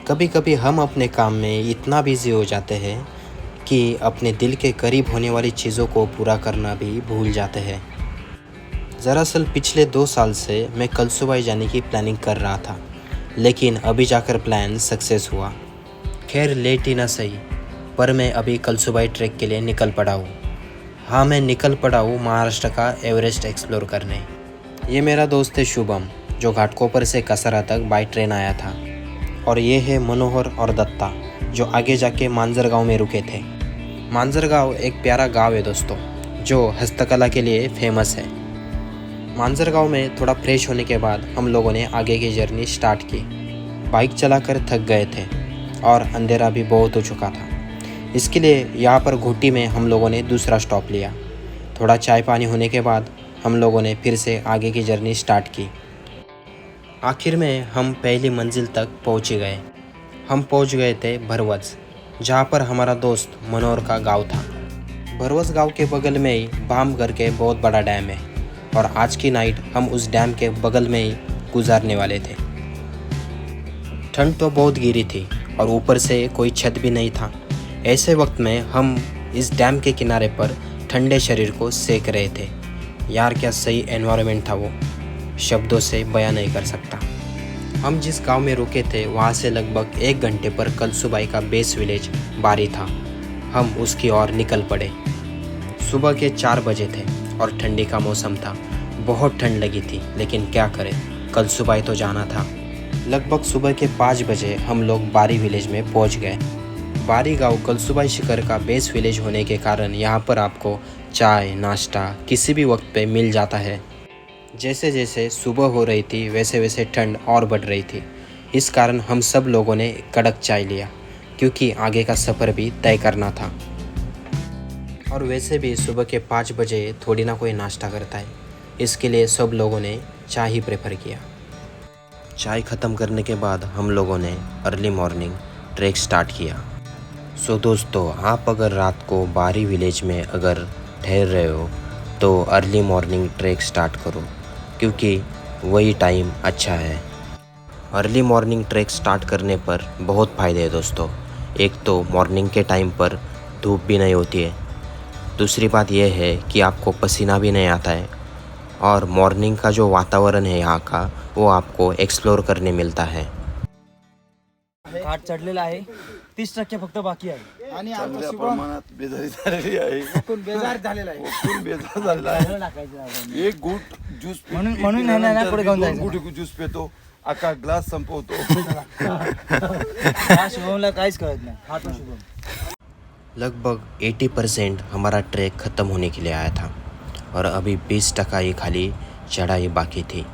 कभी कभी हम अपने काम में इतना बिजी हो जाते हैं कि अपने दिल के करीब होने वाली चीज़ों को पूरा करना भी भूल जाते हैं। दरअसल पिछले 2 साल से मैं कलसुबाई जाने की प्लानिंग कर रहा था, लेकिन अभी जाकर प्लान सक्सेस हुआ। खैर लेट ही ना सही, पर मैं अभी कलसुबाई ट्रैक के लिए निकल पड़ा हूँ। हाँ, मैं निकल पड़ा हूँ महाराष्ट्र का एवरेस्ट एक्सप्लोर करने। ये मेरा दोस्त है शुभम, जो घाटकोपर से कसरा तक बाई ट्रेन आया था। और ये है मनोहर और दत्ता, जो आगे जाके मांजर गांव में रुके थे। मांजर गांव एक प्यारा गांव है दोस्तों, जो हस्तकला के लिए फेमस है। मांजर गांव में थोड़ा फ्रेश होने के बाद हम लोगों ने आगे की जर्नी स्टार्ट की। बाइक चलाकर थक गए थे और अंधेरा भी बहुत हो चुका था। इसके लिए यहाँ पर घुट्टी में हम लोगों ने दूसरा स्टॉप लिया। थोड़ा चाय पानी होने के बाद हम लोगों ने फिर से आगे की जर्नी स्टार्ट की। आखिर में हम पहली मंजिल तक पहुँच गए। हम पहुँच गए थे भरवस, जहाँ पर हमारा दोस्त मनोहर का गांव था। भरवस गांव के बगल में ही बाम करके बहुत बड़ा डैम है, और आज की नाइट हम उस डैम के बगल में ही गुजारने वाले थे। ठंड तो बहुत गिरी थी और ऊपर से कोई छत भी नहीं था। ऐसे वक्त में हम इस डैम के किनारे पर ठंडे शरीर को सेक रहे थे। यार क्या सही एनवायरनमेंट था वो, शब्दों से बयां नहीं कर सकता। हम जिस गांव में रुके थे वहां से लगभग 1 घंटे पर कलसुबाई का बेस विलेज बारी था। हम उसकी ओर निकल पड़े। सुबह के 4 बजे थे और ठंडी का मौसम था। बहुत ठंड लगी थी, लेकिन क्या करें, कलसुबाई तो जाना था। लगभग सुबह के 5 बजे हम लोग बारी विलेज में पहुंच गए। बारी गांव कलसुबाई शिखर का बेस विलेज होने के कारण यहाँ पर आपको चाय नाश्ता किसी भी वक्त पे मिल जाता है। जैसे जैसे सुबह हो रही थी वैसे वैसे ठंड और बढ़ रही थी। इस कारण हम सब लोगों ने कड़क चाय लिया, क्योंकि आगे का सफ़र भी तय करना था। और वैसे भी सुबह के 5 बजे थोड़ी ना कोई नाश्ता करता है, इसके लिए सब लोगों ने चाय ही प्रेफर किया। चाय ख़त्म करने के बाद हम लोगों ने अर्ली मॉर्निंग ट्रैक स्टार्ट किया। सो दोस्तों, आप अगर रात को बारी विलेज में अगर ठहर रहे हो तो अर्ली मॉर्निंग ट्रैक स्टार्ट करो, क्योंकि वही टाइम अच्छा है। अर्ली मॉर्निंग ट्रैक स्टार्ट करने पर बहुत फ़ायदे हैं दोस्तों। एक तो मॉर्निंग के टाइम पर धूप भी नहीं होती है। दूसरी बात यह है कि आपको पसीना भी नहीं आता है, और मॉर्निंग का जो वातावरण है यहाँ का वो आपको एक्सप्लोर करने मिलता है। घाट चढलेला आहे, 30% फक्त बाकी आहे आणि चांगल्या प्रमाणात बेजारी झालेली आहे. बेजार झालेला आहे. खूप बेजार झालेला आहे. टाकायचं आपण. एक घूट ज्यूस म्हणून ह्याला ना पुढे घेऊन जायचं. घूट ज्यूस पितो, अख्खा ग्लास संपवतो. हा शुभमला काहीच कळत नाही. हा तो शुभम. लगभग 80% हमारा ट्रैक ख़त्म होने के लिए आया था, और अभी 20% ही खाली चढ़ाई बाकी थी।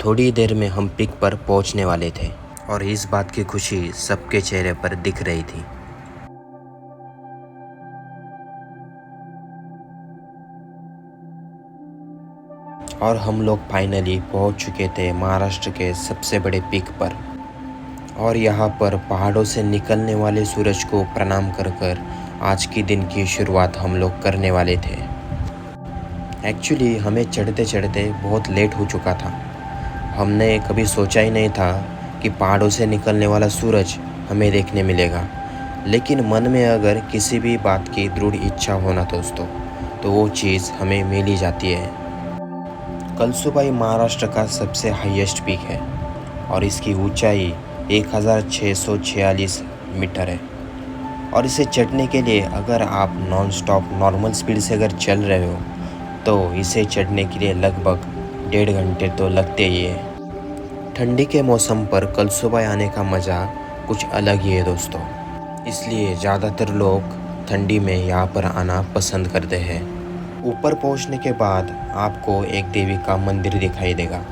थोड़ी देर में हम पिक पर पहुंचने वाले थे, और इस बात की खुशी सबके चेहरे पर दिख रही थी। और हम लोग फाइनली पहुंच चुके थे महाराष्ट्र के सबसे बड़े पिक पर। और यहाँ पर पहाड़ों से निकलने वाले सूरज को प्रणाम कर कर आज की दिन की शुरुआत हम लोग करने वाले थे। एक्चुअली हमें चढ़ते चढ़ते बहुत लेट हो चुका था। हमने कभी सोचा ही नहीं था कि पहाड़ों से निकलने वाला सूरज हमें देखने मिलेगा। लेकिन मन में अगर किसी भी बात की दृढ़ इच्छा होना दोस्तों, तो वो चीज़ हमें मिल ही जाती है। कलसुबाई महाराष्ट्र का सबसे हाईएस्ट पीक है, और इसकी ऊंचाई 1646 मीटर है। और इसे चढ़ने के लिए अगर आप नॉन स्टॉप नॉर्मल स्पीड से अगर चल रहे हो तो इसे चढ़ने के लिए लगभग 1.5 घंटे तो लगते ही है। ठंडी के मौसम पर कलसुबाई आने का मज़ा कुछ अलग ही है दोस्तों, इसलिए ज़्यादातर लोग ठंडी में यहाँ पर आना पसंद करते हैं। ऊपर पहुँचने के बाद आपको एक देवी का मंदिर दिखाई देगा,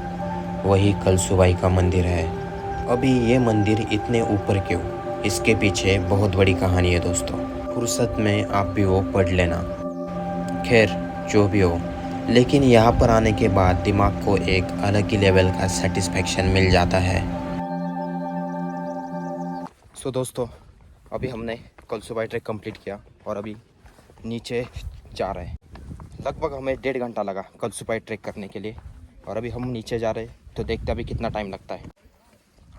वही कलसुबाई का मंदिर है। अभी ये मंदिर इतने ऊपर क्यों, इसके पीछे बहुत बड़ी कहानी है दोस्तों। फुर्सत में आप भी वो पढ़ लेना। खैर जो भी हो, लेकिन यहाँ पर आने के बाद दिमाग को एक अलग ही लेवल का सेटिस्फेक्शन मिल जाता है। सो दोस्तों, अभी हमने कलसुबाई ट्रैक कंप्लीट किया और अभी नीचे जा रहे हैं। लगभग हमें 1.5 घंटा लगा कलसुबाई ट्रैक करने के लिए, और अभी हम नीचे जा रहे हैं, तो देखते अभी कितना टाइम लगता है।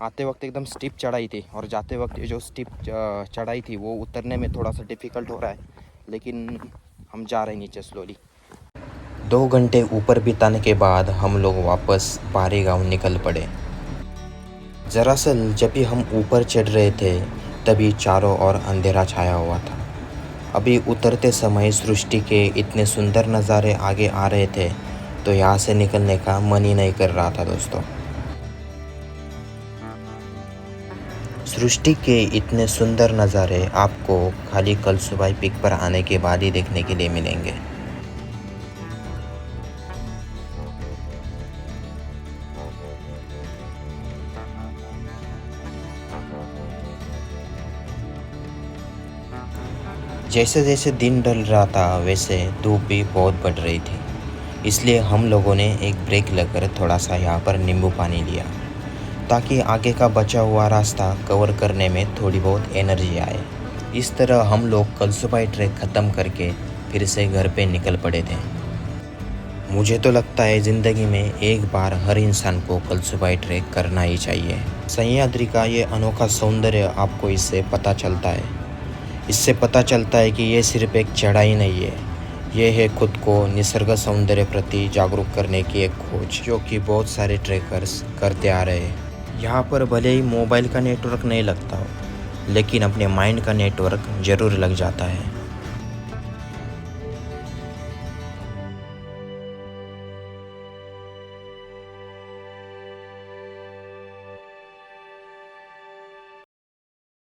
आते वक्त एकदम स्टीप चढ़ाई थी और जाते वक्त ये जो स्टीप चढ़ाई थी वो उतरने में थोड़ा सा डिफ़िकल्ट हो रहा है, लेकिन हम जा रहे हैं नीचे स्लोली। 2 घंटे ऊपर बिताने के बाद हम लोग वापस बारी गाँव निकल पड़े। दरअसल जब भी हम ऊपर चढ़ रहे थे तभी चारों ओर अंधेरा छाया हुआ था। अभी उतरते समय सृष्टि के इतने सुंदर नज़ारे आगे आ रहे थे तो यहाँ से निकलने का मन ही नहीं कर रहा था दोस्तों। सृष्टि के इतने सुंदर नज़ारे आपको खाली कल सुबह पिक पर आने के बाद ही देखने के लिए मिलेंगे। जैसे जैसे दिन ढल रहा था वैसे धूप भी बहुत बढ़ रही थी, इसलिए हम लोगों ने एक ब्रेक लेकर थोड़ा सा यहाँ पर नींबू पानी लिया ताकि आगे का बचा हुआ रास्ता कवर करने में थोड़ी बहुत एनर्जी आए। इस तरह हम लोग कलसुबाई ट्रैक ख़त्म करके फिर से घर पे निकल पड़े थे। मुझे तो लगता है ज़िंदगी में एक बार हर इंसान को कलसुबाई ट्रैक करना ही चाहिए। सह्याद्री का ये अनोखा सौंदर्य आपको इससे पता चलता है। इससे पता चलता है कि ये सिर्फ एक चढ़ाई नहीं है, ये है खुद को निसर्ग सौंदर्य प्रति जागरूक करने की एक खोज जो कि बहुत सारे ट्रैकर्स करते आ रहे हैं। यहाँ पर भले ही मोबाइल का नेटवर्क नहीं लगता हो, लेकिन अपने माइंड का नेटवर्क ज़रूर लग जाता है।